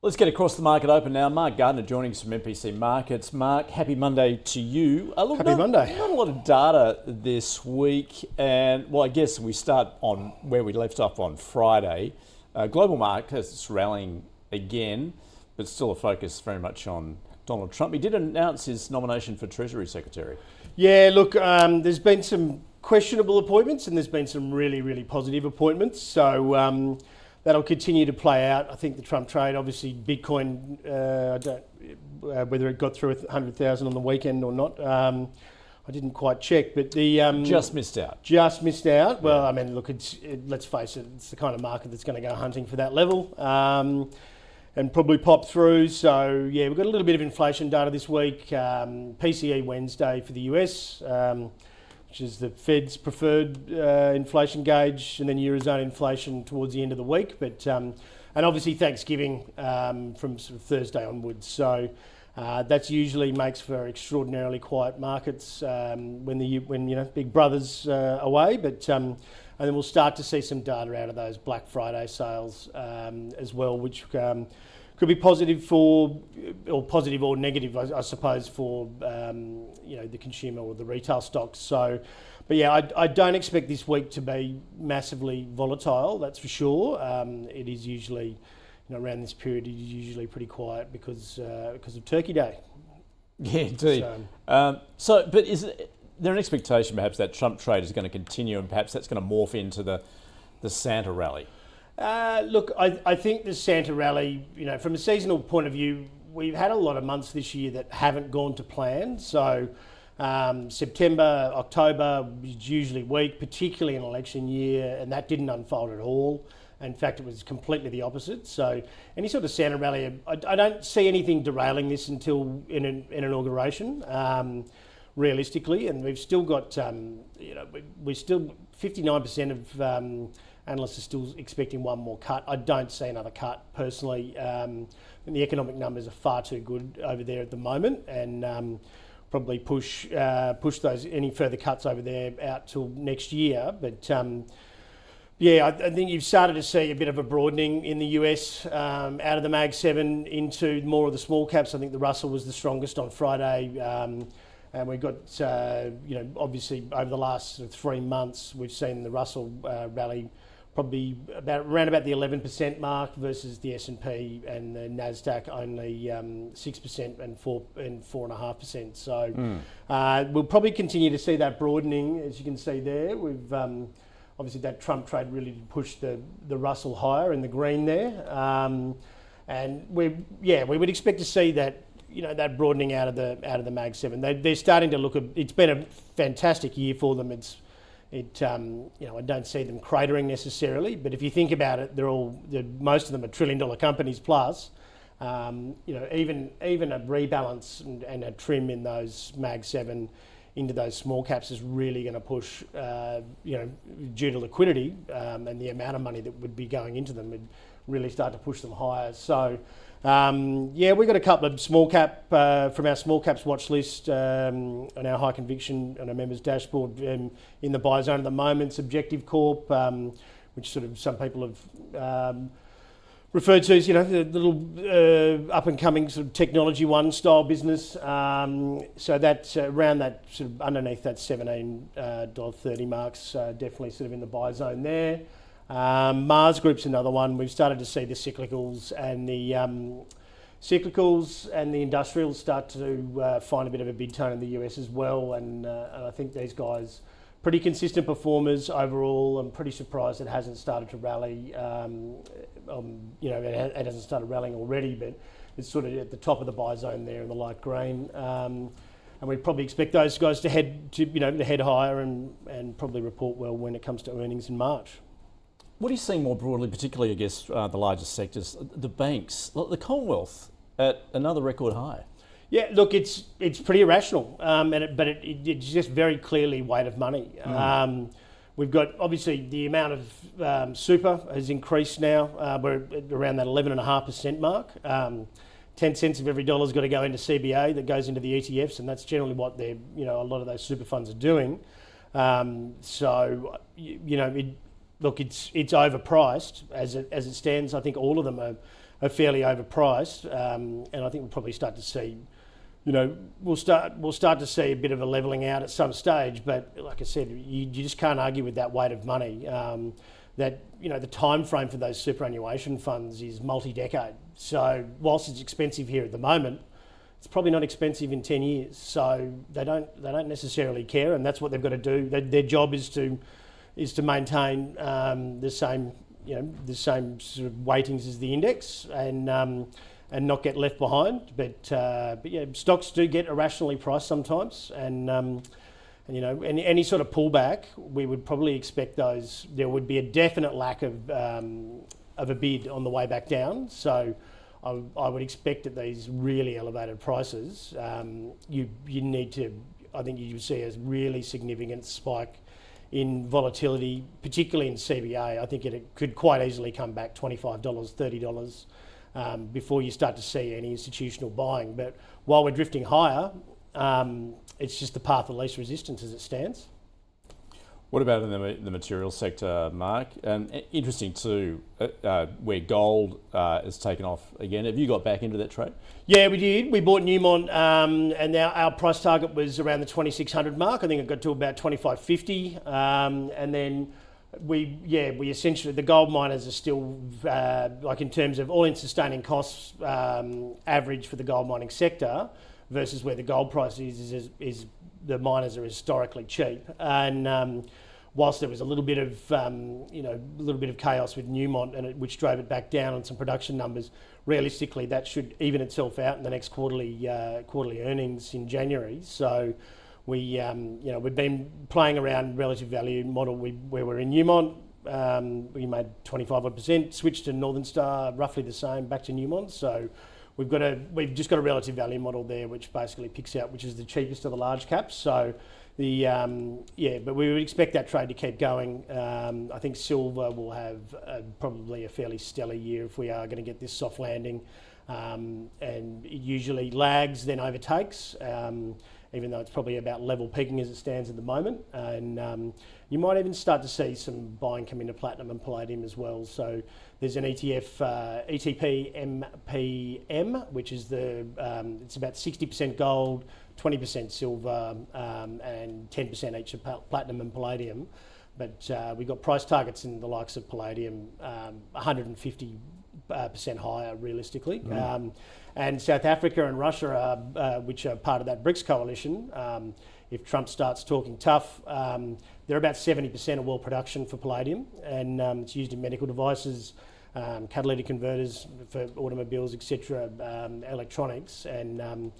Let's get across the market open now. Mark Gardner joining us from MPC Markets. Mark, happy Monday to you. Happy Monday. Not a lot of data this week, and well, I guess we start on where we left off on Friday. Global markets rallying again, but still a focus very much on Donald Trump. He did announce his nomination for Treasury Secretary. Yeah, look, there's been some questionable appointments and there's been some really, really positive appointments. So that'll continue to play out. I think the Trump trade, obviously Bitcoin, I don't whether it got through 100,000 on the weekend or not. I didn't quite check, but the Just missed out. Just missed out. Well, I mean, look, let's face it, it's the kind of market that's going to go hunting for that level and probably pop through. So yeah, we've got a little bit of inflation data this week. PCE Wednesday for the US. Which is the Fed's preferred inflation gauge, and then Eurozone inflation towards the end of the week. But and obviously Thanksgiving from sort of Thursday onwards. So that usually makes for extraordinarily quiet markets when Big Brother's away. But and then we'll start to see some data out of those Black Friday sales as well, which could be positive or negative, I suppose, for the consumer or the retail stocks. So, but yeah, I don't expect this week to be massively volatile. That's for sure. It is usually, around this period, it is usually pretty quiet because of Turkey Day. Yeah, indeed. But is there an expectation perhaps that Trump trade is going to continue and perhaps that's going to morph into the Santa rally? Look, I think the Santa rally, from a seasonal point of view, we've had a lot of months this year that haven't gone to plan. So September, October is usually weak, particularly in election year, and that didn't unfold at all. In fact, it was completely the opposite. So any sort of Santa rally, I don't see anything derailing this until in an inauguration, realistically. And we've still got, we're still 59% of analysts are still expecting one more cut. I don't see another cut personally. The economic numbers are far too good over there at the moment, and probably push those any further cuts over there out till next year. But I think you've started to see a bit of a broadening in the US out of the Mag 7 into more of the small caps. I think the Russell was the strongest on Friday. And we've got, obviously over the last 3 months, we've seen the Russell rally probably around about the 11% mark versus the S&P and the Nasdaq only 6% and 4.5%. So we'll probably continue to see that broadening, as you can see there. We've obviously that Trump trade really did push the Russell higher in the green there, and we would expect to see that. That broadening out of the Mag 7. They're starting to look at. It's been a fantastic year for them. I don't see them cratering necessarily, but if you think about it, most of them are $1 trillion companies plus. Even a rebalance and a trim in those Mag 7 into those small caps is really going to push, due to liquidity and the amount of money that would be going into them, would really start to push them higher. So. We've got a couple of small cap from our small caps watch list on our high conviction on our members dashboard in the buy zone at the moment. Subjective Corp, which sort of some people have referred to as the little up and coming sort of technology one style business. So that's around that sort of underneath that $17.30 marks, definitely sort of in the buy zone there. Mars Group's another one. We've started to see the cyclicals and the industrials start to find a bit of a bid tone in the US as well, and I think these guys pretty consistent performers overall. I'm pretty surprised it hasn't started to rally. It hasn't started rallying already, but it's sort of at the top of the buy zone there in the light green. And we probably expect those guys to head higher and probably report well when it comes to earnings in March. What are you seeing more broadly, particularly, I guess, the largest sectors, the banks, the Commonwealth at another record high? Yeah, look, it's pretty irrational, but it's just very clearly weight of money. We've got, obviously, the amount of super has increased now. We're at around that 11.5% mark. 10 cents of every dollar's got to go into CBA that goes into the ETFs, and that's generally what a lot of those super funds are doing. Look, it's overpriced as it stands. I think all of them are fairly overpriced, and I think we'll probably start to see, we'll start to see a bit of a levelling out at some stage. But like I said, you just can't argue with that weight of money. That the time frame for those superannuation funds is multi-decade. So whilst it's expensive here at the moment, it's probably not expensive in 10 years. So they don't necessarily care, and that's what they've got to do. Their job is to maintain the same sort of weightings as the index, and not get left behind. But yeah, stocks do get irrationally priced sometimes, and any sort of pullback, we would probably expect there would be a definite lack of a bid on the way back down. So I would expect at these really elevated prices, you need to, I think you see a really significant spike in volatility, particularly in CBA. I think it could quite easily come back $25, $30 before you start to see any institutional buying. But while we're drifting higher, it's just the path of least resistance as it stands. What about in the materials sector, Mark? Interesting too, where gold has taken off again. Have you got back into that trade? Yeah, we did. We bought Newmont, and our price target was around the 2,600 mark. I think it got to about 2,550, and then we essentially, the gold miners are still like in terms of all-in sustaining costs average for the gold mining sector versus where the gold price is the miners are historically cheap. And whilst there was a little bit of chaos with Newmont, which drove it back down on some production numbers, realistically that should even itself out in the next quarterly earnings in January. So we've been playing around relative value model where we're in Newmont. We made 25%, switched to Northern Star, roughly the same, back to Newmont. So we've just got a relative value model there, which basically picks out which is the cheapest of the large caps. So but we would expect that trade to keep going. I think silver will have probably a fairly stellar year if we are going to get this soft landing, and it usually lags then overtakes. Even though it's probably about level peaking as it stands at the moment. And you might even start to see some buying come into platinum and palladium as well. So there's an ETF, ETP MPM, which is it's about 60% gold, 20% silver, and 10% each of platinum and palladium. But we got price targets in the likes of palladium, 150% higher realistically. And South Africa and Russia, which are part of that BRICS coalition, if Trump starts talking tough, they're about 70% of world production for palladium, and it's used in medical devices, catalytic converters for automobiles, etc., electronics. And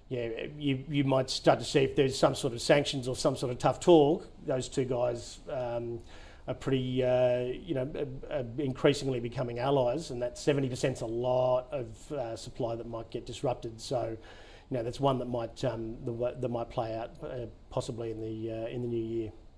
you might start to see if there's some sort of sanctions or some sort of tough talk. Those two guys are pretty, increasingly becoming allies, and that 70% is a lot of supply that might get disrupted. So, that's one that might play out possibly in the new year.